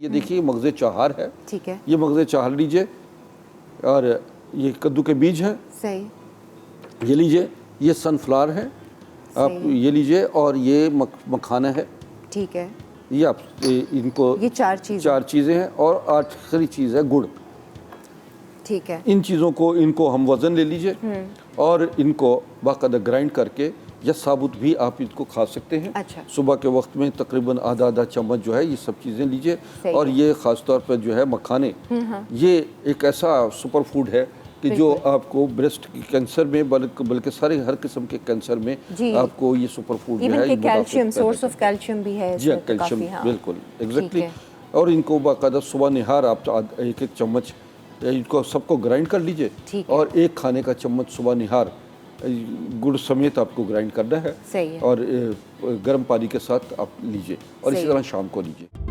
ये देखिए मगज़े चहार है, ठीक है, ये मगज़े चहार लीजिए और ये कद्दू के बीज हैं, सही, ये लीजिए, ये सनफ्लावर है, आप ये लीजिए और ये मखाना है, ठीक है, ये आप इनको ये चार चीज़ें हैं और आखिरी चीज़ है गुड़। ठीक है, इन चीज़ों को इनको हम वज़न ले लीजिए और इनको बाकायदा ग्राइंड करके या साबुत भी आप इसको खा सकते हैं। अच्छा। सुबह के वक्त में तकरीबन आधा चम्मच जो है ये सब चीज़ें लीजिए और है। ये ख़ास तौर पर जो है मखाने, ये एक ऐसा सुपर फूड है कि जो आपको ब्रेस्ट कैंसर में बल्कि सारे हर किस्म के कैंसर में आपको ये सुपर फूड जो है कैल्शियम, सोर्स ऑफ कैल्शियम भी है जी, कैल्शियम बिल्कुल एग्जैक्टली। और इनको बाकायदा सुबह निहार आप एक चम्मच इनको सबको ग्राइंड कर लीजिए और एक खाने का चम्मच सुबह निहार गुड़ समेत आपको ग्राइंड करना है, सही है। और गर्म पानी के साथ आप लीजिए और इसी तरह शाम को लीजिए।